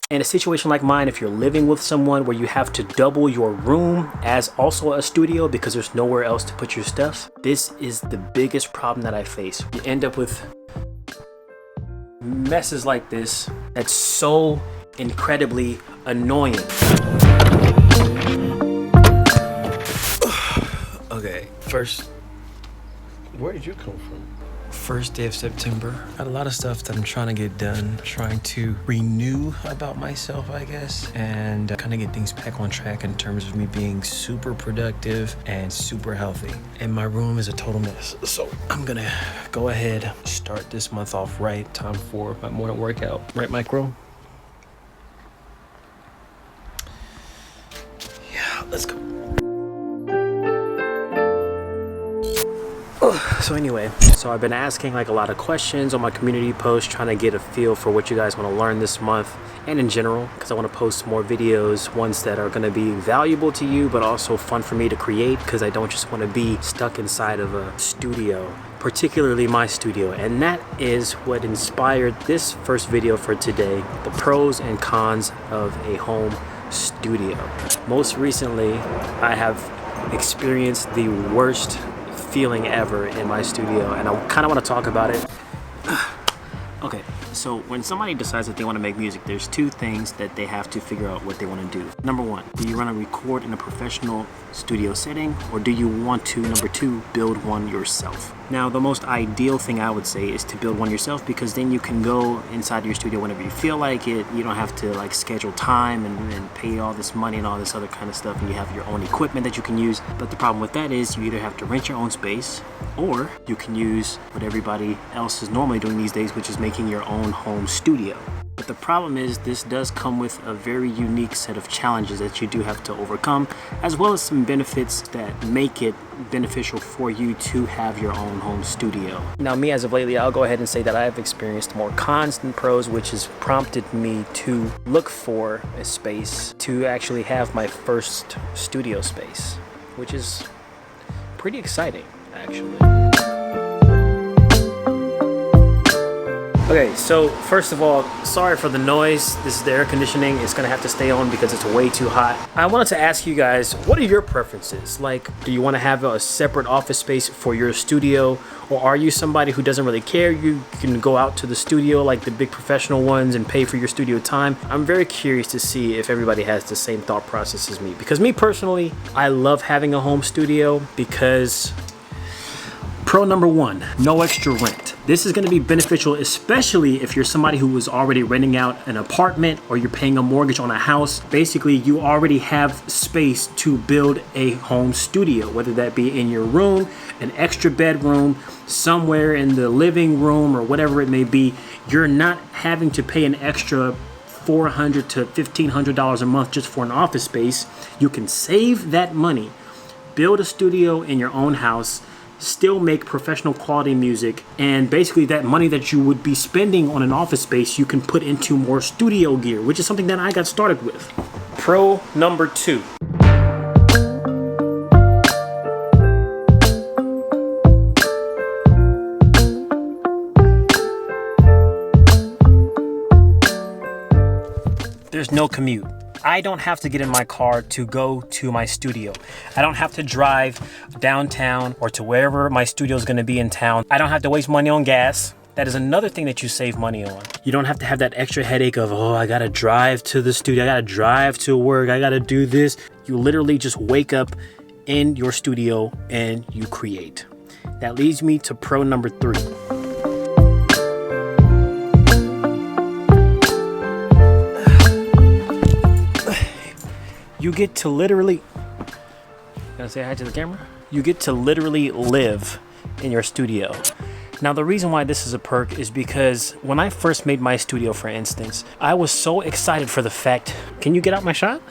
In a situation like mine, if you're living with someone where you have to double your room as also a studio because there's nowhere else to put your stuff, this is the biggest problem that I face. You end up with messes like this that's so incredibly annoying. Okay, where did you come from? First day of September. Got a lot of stuff that I'm trying to get done, trying to renew about myself, I guess, and kind of get things back on track in terms of me being super productive and super healthy. And my room is a total mess. So I'm gonna go ahead, start this month off right. Time for my morning workout. Right, Micro? Yeah, let's go. So anyway, I've been asking like a lot of questions on my community post, trying to get a feel for what you guys want to learn this month and in general, because I want to post more videos, ones that are going to be valuable to you but also fun for me to create, because I don't just want to be stuck inside of a studio, particularly my studio. And that is what inspired this first video for today, the pros and cons of a home studio. Most recently, I have experienced the worst feeling ever in my studio, and I kind of want to talk about it. Okay, so when somebody decides that they want to make music, there's two things that they have to figure out what they want to do. Number one, do you want to record in a professional studio setting, or do you want to, number two, build one yourself? Now, the most ideal thing I would say is to build one yourself, because then you can go inside your studio whenever you feel like it. You don't have to like schedule time and pay all this money and all this other kind of stuff, and you have your own equipment that you can use. But the problem with that is you either have to rent your own space, or you can use what everybody else is normally doing these days, which is making your own home studio. But the problem is this does come with a very unique set of challenges that you do have to overcome, as well as some benefits that make it beneficial for you to have your own home studio. Now, me as of lately, I'll go ahead and say that I have experienced more cons than pros, which has prompted me to look for a space to actually have my first studio space, which is pretty exciting, actually. Okay, so first of all, sorry for the noise. This is the air conditioning. It's gonna have to stay on because it's way too hot. I wanted to ask you guys, what are your preferences? Like, do you wanna have a separate office space for your studio? Or are you somebody who doesn't really care? You can go out to the studio like the big professional ones and pay for your studio time. I'm very curious to see if everybody has the same thought process as me. Because me personally, I love having a home studio because pro number one, no extra rent. This is gonna be beneficial, especially if you're somebody who was already renting out an apartment or you're paying a mortgage on a house. Basically, you already have space to build a home studio, whether that be in your room, an extra bedroom, somewhere in the living room, or whatever it may be. You're not having to pay an extra $400 to $1,500 a month just for an office space. You can save that money, build a studio in your own house, still make professional quality music, and basically that money that you would be spending on an office space you can put into more studio gear, which is something that I got started with. Pro number two. There's no commute. I don't have to get in my car to go to my studio. I don't have to drive downtown or to wherever my studio is going to be in town. I don't have to waste money on gas. That is another thing that you save money on. You don't have to have that extra headache of, oh, I got to drive to the studio. I got to drive to work. I got to do this. You literally just wake up in your studio and you create. That leads me to pro number three. You get to literally, gonna say hi to the camera? You get to literally live in your studio. Now, the reason why this is a perk is because when I first made my studio, for instance, I was so excited for the fact, can you get out my shot?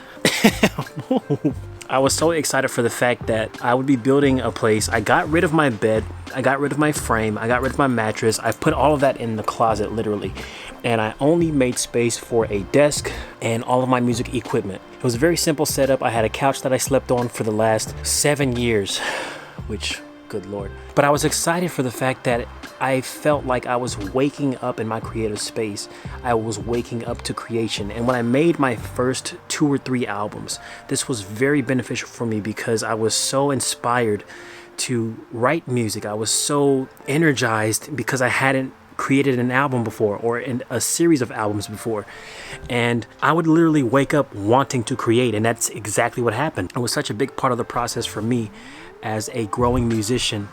I was so excited for the fact that I would be building a place. I got rid of my bed, I got rid of my frame, I got rid of my mattress. I put all of that in the closet, literally. And I only made space for a desk and all of my music equipment. It was a very simple setup. I had a couch that I slept on for the last 7 years, which good Lord. But I was excited for the fact that I felt like I was waking up in my creative space. I was waking up to creation. And when I made my first 2 or 3 albums, this was very beneficial for me because I was so inspired to write music. I was so energized because I hadn't created an album before or in a series of albums before, and I would literally wake up wanting to create, and that's exactly what happened. It was such a big part of the process for me as a growing musician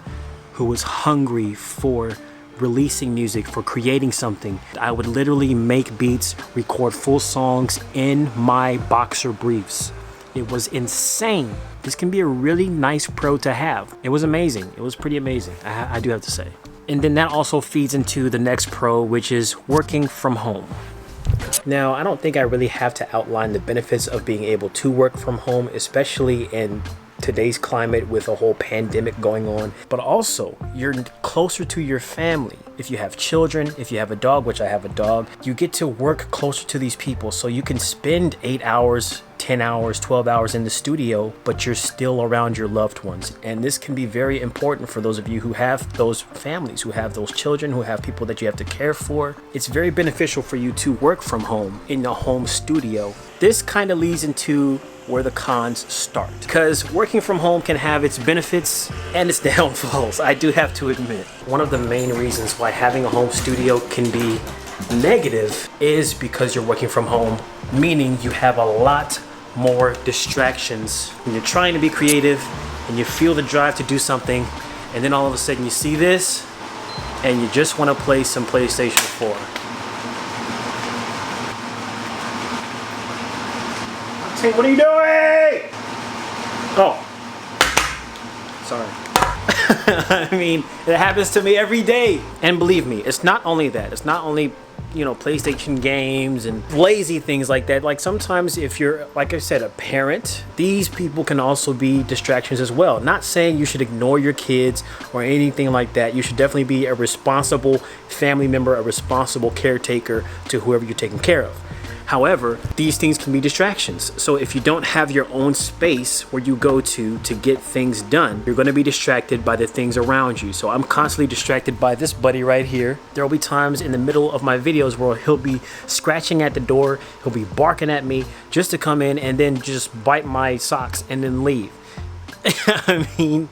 who was hungry for releasing music, for creating something. I would literally make beats, record full songs in my boxer briefs. It was insane. This can be a really nice pro to have. It was amazing. It was pretty amazing, I do have to say. And then that also feeds into the next pro, which is working from home. Now, I don't think I really have to outline the benefits of being able to work from home, especially in today's climate with a whole pandemic going on, but also you're closer to your family. If you have children, if you have a dog, which I have a dog, you get to work closer to these people. So you can spend 8 hours, 10 hours, 12 hours in the studio, but you're still around your loved ones. And this can be very important for those of you who have those families, who have those children, who have people that you have to care for. It's very beneficial for you to work from home in a home studio. This kind of leads into where the cons start, because working from home can have its benefits and its downfalls, I do have to admit. One of the main reasons why having a home studio can be negative is because you're working from home, meaning you have a lot more distractions when you're trying to be creative and you feel the drive to do something, and then all of a sudden you see this and you just want to play some PlayStation 4. Hey, what are you doing? Oh, sorry. I mean, it happens to me every day. And believe me, it's not only that. It's not only, PlayStation games and lazy things like that. Like sometimes if you're, like I said, a parent, these people can also be distractions as well. Not saying you should ignore your kids or anything like that. You should definitely be a responsible family member, a responsible caretaker to whoever you're taking care of. However, these things can be distractions. So if you don't have your own space where you go to get things done, you're going to be distracted by the things around you. So I'm constantly distracted by this buddy right here. There will be times in the middle of my videos where he'll be scratching at the door, he'll be barking at me just to come in and then just bite my socks and then leave. I mean,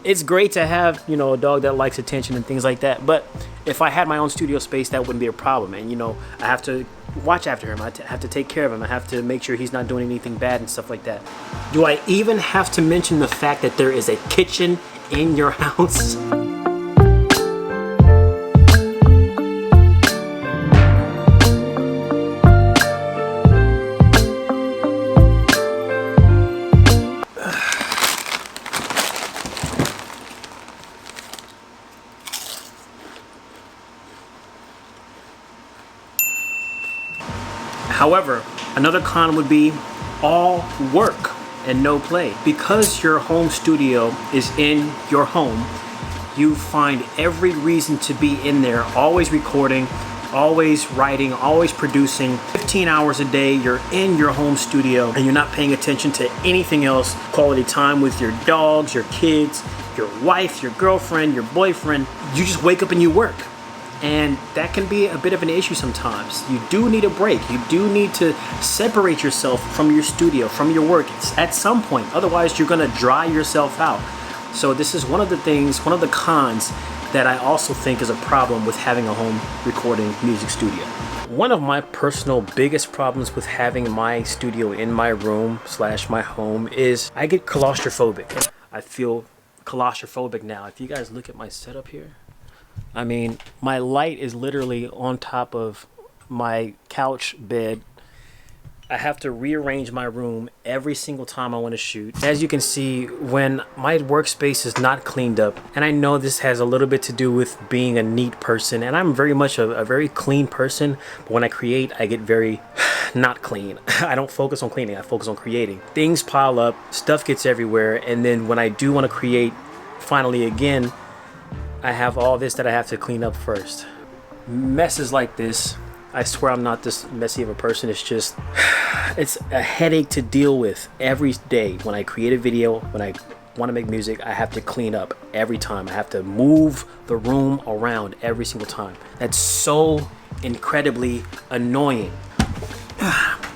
it's great to have, a dog that likes attention and things like that. But if I had my own studio space, that wouldn't be a problem. And, I have to watch after him. I have to take care of him. I have to make sure he's not doing anything bad and stuff like that. Do I even have to mention the fact that there is a kitchen in your house? However, another con would be all work and no play. Because your home studio is in your home, you find every reason to be in there, always recording, always writing, always producing. 15 hours a day, you're in your home studio and you're not paying attention to anything else. Quality time with your dogs, your kids, your wife, your girlfriend, your boyfriend. You just wake up and you work. And that can be a bit of an issue sometimes. You do need a break. You do need to separate yourself from your studio, from your work at some point. Otherwise, you're going to dry yourself out. So this is one of the things, one of the cons that I also think is a problem with having a home recording music studio. One of my personal biggest problems with having my studio in my room / my home is I get claustrophobic. I feel claustrophobic now. If you guys look at my setup here, I mean, my light is literally on top of my couch bed. I have to rearrange my room every single time I want to shoot. As you can see, when my workspace is not cleaned up, and I know this has a little bit to do with being a neat person, and I'm very much a very clean person, but when I create, I get very not clean. I don't focus on cleaning, I focus on creating. Things pile up, stuff gets everywhere, and then when I do want to create finally again, I have all this that I have to clean up first. Messes like this, I swear I'm not this messy of a person. It's just, it's a headache to deal with every day when I create a video, when I want to make music, I have to clean up every time. I have to move the room around every single time. That's so incredibly annoying.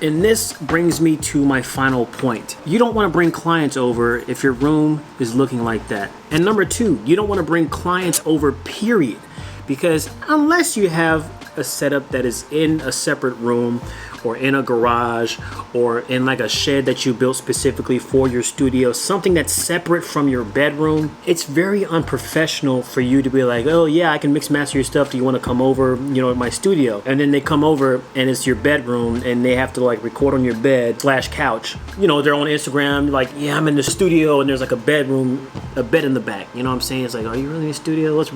And this brings me to my final point. You don't want to bring clients over if your room is looking like that. And number two, you don't want to bring clients over, period. Because unless you have a setup that is in a separate room or in a garage or in like a shed that you built specifically for your studio, something that's separate from your bedroom, it's very unprofessional for you to be like, oh yeah, I can mix master your stuff. Do you want to come over, you know, at my studio? And then they come over and it's your bedroom and they have to like record on your bed / couch. You know, they're on Instagram like, yeah, I'm in the studio, and there's like a bed in the back. You know what I'm saying? It's like, are you really in the studio? What's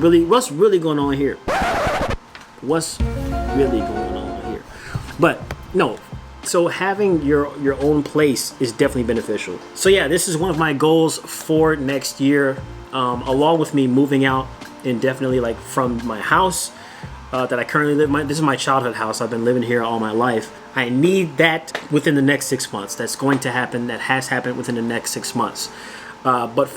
really going on here? What's really going on here? But no, so having your own place is definitely beneficial. So yeah, this is one of my goals for next year, along with me moving out indefinitely, like from my house that I currently live. This is my childhood house. I've been living here all my life. I need that within the next 6 months. That's going to happen. That has happened within the next 6 months. But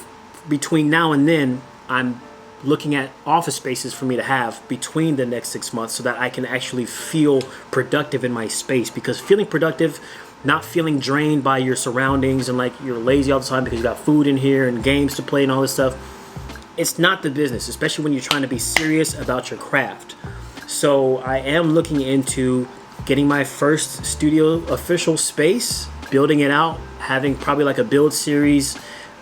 between now and then, I'm looking at office spaces for me to have between the next 6 months so that I can actually feel productive in my space. Because feeling productive, not feeling drained by your surroundings and like you're lazy all the time because you got food in here and games to play and all this stuff, it's not the business, especially when you're trying to be serious about your craft. So I am looking into getting my first studio official space, building it out, having probably like a build series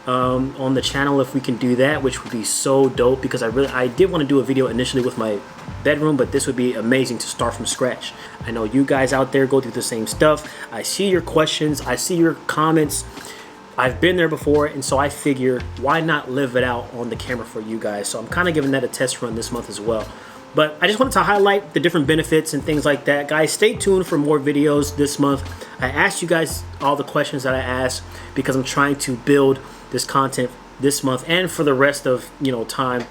on the channel if we can do that, which would be so dope, because I did want to do a video initially with my bedroom, but this would be amazing to start from scratch. I know you guys out there go through the same stuff. I see your questions, I see your comments. I've been there before, and so I figure why not live it out on the camera for you guys. So I'm kind of giving that a test run this month as well. But I just wanted to highlight the different benefits and things like that. Guys, stay tuned for more videos this month. I asked you guys all the questions that I asked because I'm trying to build this content this month and for the rest of time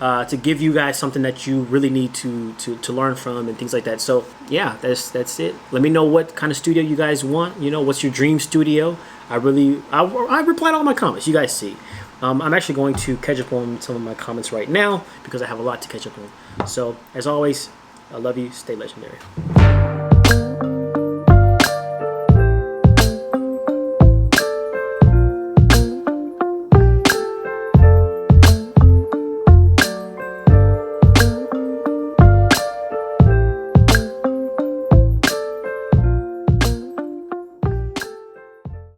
to give you guys something that you really need to learn from and things like that. So yeah, that's it. Let me know what kind of studio you guys want. What's your dream studio? I replied to all my comments. You guys see. I'm actually going to catch up on some of my comments right now because I have a lot to catch up on. So as always, I love you. Stay legendary.